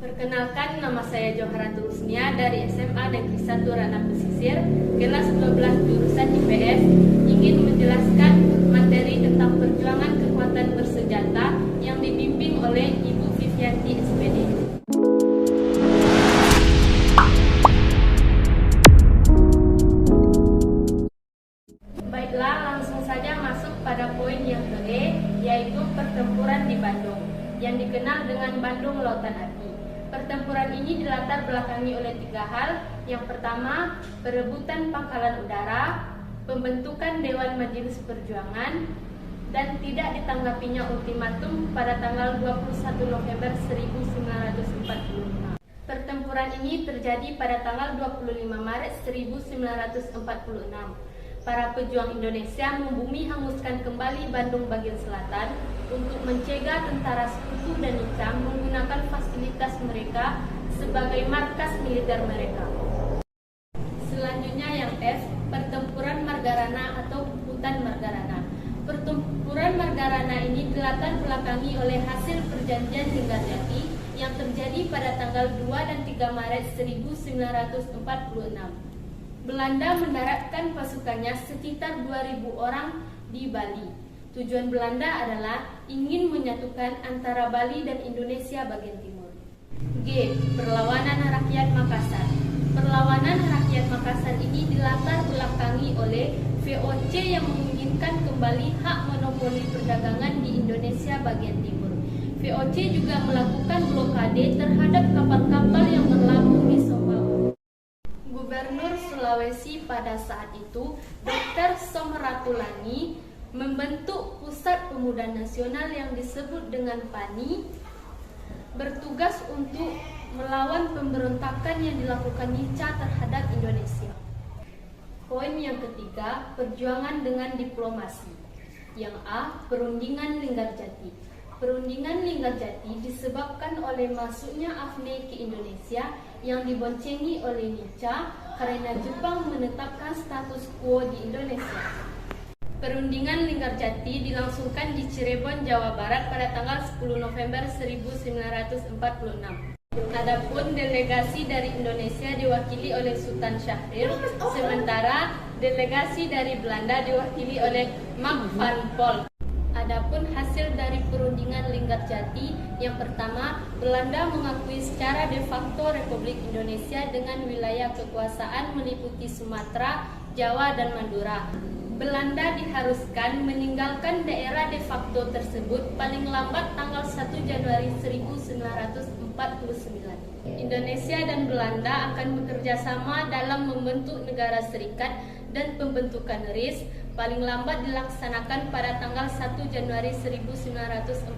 Perkenalkan, nama saya Joharatul Husnia dari SMA Negeri 1 Ranah Pesisir, kelas 12 jurusan IPS, ingin menjelaskan materi tentang perjuangan kekuatan bersenjata yang dipimpin oleh Ibu Vivianti SPD. Baiklah, langsung saja masuk pada poin yang ke-E, yaitu pertempuran di Bandung, yang dikenal dengan Bandung Lautan Api. Pertempuran ini dilatar belakangi oleh 3 hal. Yang pertama, perebutan pangkalan udara, pembentukan Dewan Majelis Perjuangan, dan tidak ditanggapinya ultimatum pada tanggal 21 November 1945. Pertempuran ini terjadi pada tanggal 25 Maret 1946. Para pejuang Indonesia membumi hanguskan kembali Bandung bagian selatan untuk mencegah tentara Sekutu dan Nicam menggunakan fasilitas mereka sebagai markas militer mereka. Selanjutnya yang F, pertempuran Margarana atau Puputan Margarana. Pertempuran Margarana ini dilatar belakangi oleh hasil perjanjian Linggarjati yang terjadi pada tanggal 2 dan 3 Maret 1946. Belanda mendaratkan pasukannya sekitar 2.000 orang di Bali. Tujuan Belanda adalah ingin menyatukan antara Bali dan Indonesia bagian timur. G. Perlawanan Rakyat Makassar. Perlawanan Rakyat Makassar ini dilatar belakangi oleh VOC yang menginginkan kembali hak monopoli perdagangan di Indonesia bagian timur. VOC juga melakukan blokade terhadap kapal-kapal yang berlabuh di Sumbawa. Gubernur Sulawesi pada saat itu, Dr. Soeharto membentuk Pusat Pemuda Nasional yang disebut dengan PANI, bertugas untuk melawan pemberontakan yang dilakukan Nica terhadap Indonesia. Poin yang ketiga, perjuangan dengan diplomasi. Yang A, perundingan Linggarjati. Perundingan Linggarjati disebabkan oleh masuknya AFNI ke Indonesia yang diboncengi oleh Nica karena Jepang menetapkan status quo di Indonesia. Perundingan Linggarjati dilangsungkan di Cirebon, Jawa Barat pada tanggal 10 November 1946. Adapun delegasi dari Indonesia diwakili oleh Sultan Syahrir, sementara delegasi dari Belanda diwakili oleh Mark van Pol. Adapun hasil dari perundingan Linggarjati, yang pertama, Belanda mengakui secara de facto Republik Indonesia dengan wilayah kekuasaan meliputi Sumatera, Jawa, dan Madura. Belanda diharuskan meninggalkan daerah de facto tersebut paling lambat tanggal 1 Januari 1949. Indonesia dan Belanda akan bekerja sama dalam membentuk negara serikat dan pembentukan RIS paling lambat dilaksanakan pada tanggal 1 Januari 1949.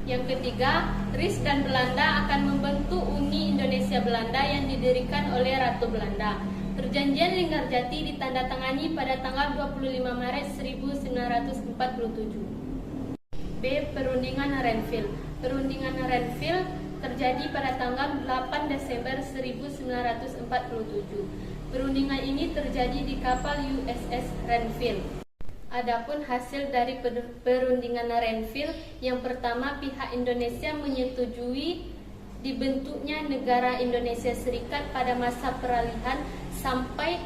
Yang ketiga, RIS dan Belanda akan membentuk Uni Indonesia Belanda yang didirikan oleh Ratu Belanda. Perjanjian Linggarjati ditandatangani pada tanggal 25 Maret 1947. B. Perundingan Renville. Perundingan Renville terjadi pada tanggal 8 Desember 1947. Perundingan ini terjadi di kapal USS Renville. Adapun hasil dari perundingan Renville, yang pertama, pihak Indonesia menyetujui dibentuknya negara Indonesia Serikat pada masa peralihan sampai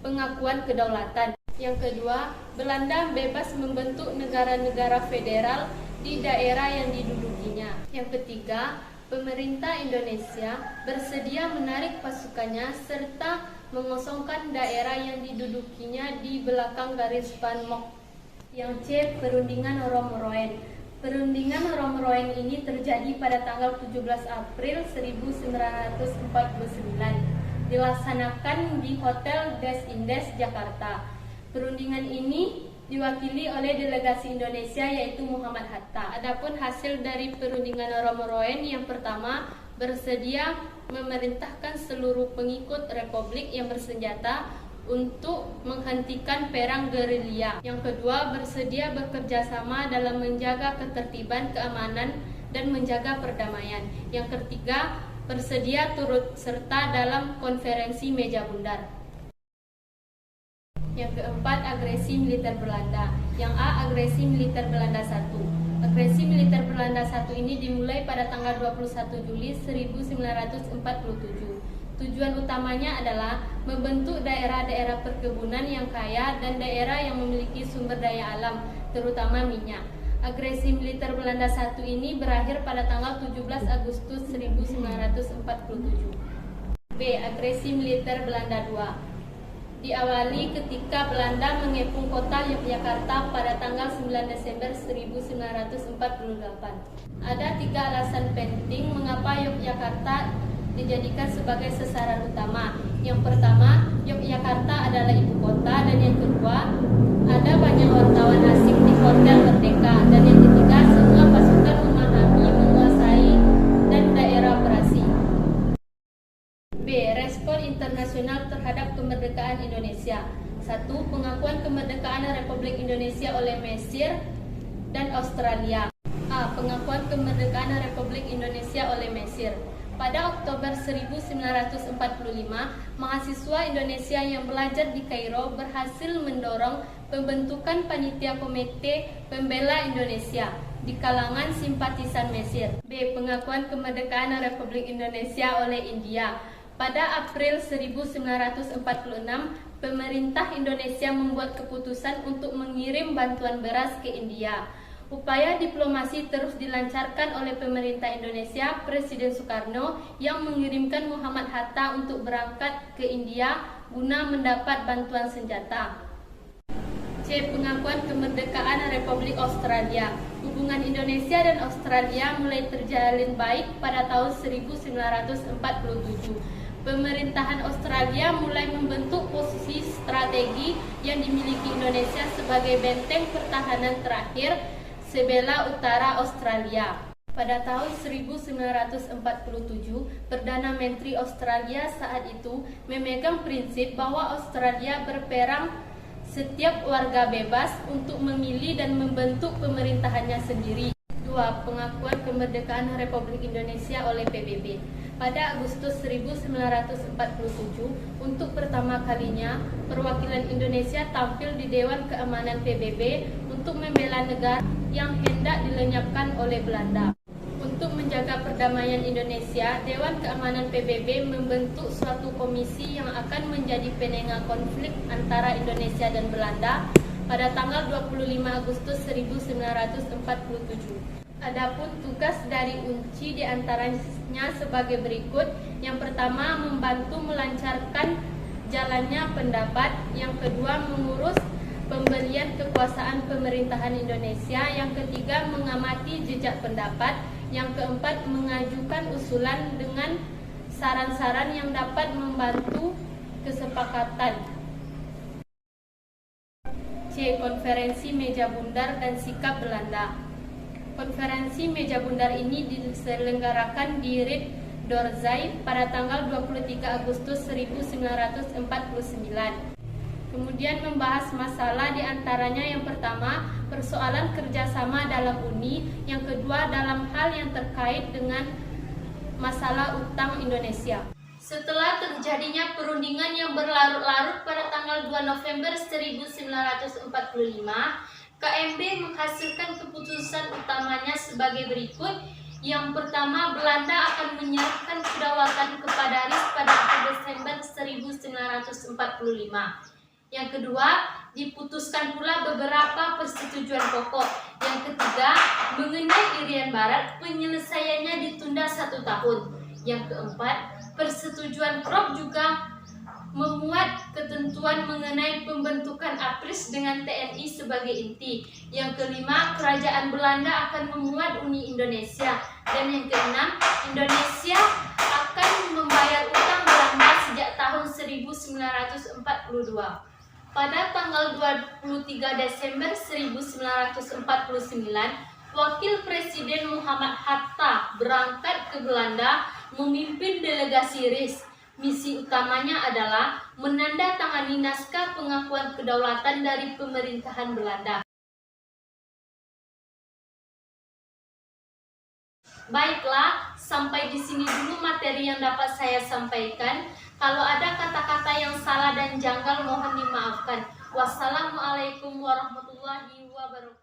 pengakuan kedaulatan. Yang kedua, Belanda bebas membentuk negara-negara federal di daerah yang didudukinya. Yang ketiga, pemerintah Indonesia bersedia menarik pasukannya serta mengosongkan daerah yang didudukinya di belakang garis Panmok. Yang C. Perundingan Romeroen. Perundingan Romeroen ini terjadi pada tanggal 17 April 1949. Dilaksanakan di Hotel Des Indes, Jakarta. Perundingan ini diwakili oleh delegasi Indonesia yaitu Muhammad Hatta. Adapun hasil dari perundingan Romeroen, yang pertama, bersedia memerintahkan seluruh pengikut Republik yang bersenjata untuk menghentikan perang gerilya. Yang kedua, bersedia bekerja sama dalam menjaga ketertiban, keamanan, dan menjaga perdamaian. Yang ketiga, bersedia turut serta dalam konferensi meja bundar. Yang keempat, agresi militer Belanda. Yang A, agresi militer Belanda 1. Agresi militer Belanda I ini dimulai pada tanggal 21 Juli 1947. Tujuan utamanya adalah membentuk daerah-daerah perkebunan yang kaya dan daerah yang memiliki sumber daya alam, terutama minyak. Agresi militer Belanda I ini berakhir pada tanggal 17 Agustus 1947. B. Agresi militer Belanda II diawali ketika Belanda mengepung kota Yogyakarta pada tanggal 9 Desember 1948. Ada 3 alasan penting mengapa Yogyakarta dijadikan sebagai sasaran utama. Yang pertama, Yogyakarta adalah ibu kota, dan yang kedua, ada banyak wartawan asing di Hotel Merdeka, dan yang ketiga, semua pasukan memahami, menguasai, dan daerah operasi. B. Respon internasional terhadap kemerdekaan Indonesia. 1. Pengakuan kemerdekaan Republik Indonesia oleh Mesir dan Australia. A. Pengakuan kemerdekaan Republik Indonesia oleh Mesir. Pada Oktober 1945, mahasiswa Indonesia yang belajar di Kairo berhasil mendorong pembentukan panitia Komite Pembela Indonesia di kalangan simpatisan Mesir. B. Pengakuan kemerdekaan Republik Indonesia oleh India. Pada April 1946, pemerintah Indonesia membuat keputusan untuk mengirim bantuan beras ke India. Upaya diplomasi terus dilancarkan oleh pemerintah Indonesia, Presiden Soekarno yang mengirimkan Muhammad Hatta untuk berangkat ke India guna mendapat bantuan senjata. C. Pengakuan kemerdekaan Republik Australia. Hubungan Indonesia dan Australia mulai terjalin baik pada tahun 1947. Pemerintahan Australia mulai membentuk posisi strategi yang dimiliki Indonesia sebagai benteng pertahanan terakhir sebelah utara Australia. Pada tahun 1947, Perdana Menteri Australia saat itu memegang prinsip bahwa Australia berperang setiap warga bebas untuk memilih dan membentuk pemerintahannya sendiri. 2. Pengakuan kemerdekaan Republik Indonesia oleh PBB. Pada Agustus 1947, untuk pertama kalinya, perwakilan Indonesia tampil di Dewan Keamanan PBB untuk membela negara yang hendak dilenyapkan oleh Belanda. Untuk menjaga perdamaian Indonesia, Dewan Keamanan PBB membentuk suatu komisi yang akan menjadi penengah konflik antara Indonesia dan Belanda pada tanggal 25 Agustus 1947. Adapun tugas dari UNCI diantaranya sebagai berikut. Yang pertama, membantu melancarkan jalannya pendapat. Yang kedua, mengurus pemberian kekuasaan pemerintahan Indonesia. Yang ketiga, mengamati jejak pendapat. Yang keempat, mengajukan usulan dengan saran-saran yang dapat membantu kesepakatan. C. Konferensi Meja Bundar dan Sikap Belanda. Konferensi Meja Bundar ini diselenggarakan di Ried Dorzij pada tanggal 23 Agustus 1949. Kemudian membahas masalah diantaranya yang pertama, persoalan kerjasama dalam Uni, yang kedua dalam hal yang terkait dengan masalah utang Indonesia. Setelah terjadinya perundingan yang berlarut-larut pada tanggal 2 November 1945, KMB menghasilkan keputusan utamanya sebagai berikut. Yang pertama, Belanda akan menyerahkan kedaulatan kepada RIS pada 1 Desember 1945. Yang kedua, diputuskan pula beberapa persetujuan pokok. Yang ketiga, mengenai Irian Barat, penyelesaiannya ditunda 1 tahun. Yang keempat, persetujuan Krop juga memuat ketentuan mengenai pembentukan APRIS dengan TNI sebagai inti. Yang kelima, kerajaan Belanda akan memuat Uni Indonesia. Dan yang keenam, Indonesia akan membayar utang Belanda sejak tahun 1942. Pada tanggal 23 Desember 1949, Wakil Presiden Muhammad Hatta berangkat ke Belanda memimpin delegasi RIS. Misi utamanya adalah menandatangani naskah pengakuan kedaulatan dari pemerintahan Belanda. Baiklah, sampai di sini dulu materi yang dapat saya sampaikan. Kalau ada kata-kata yang salah dan janggal mohon dimaafkan. Wassalamualaikum warahmatullahi wabarakatuh.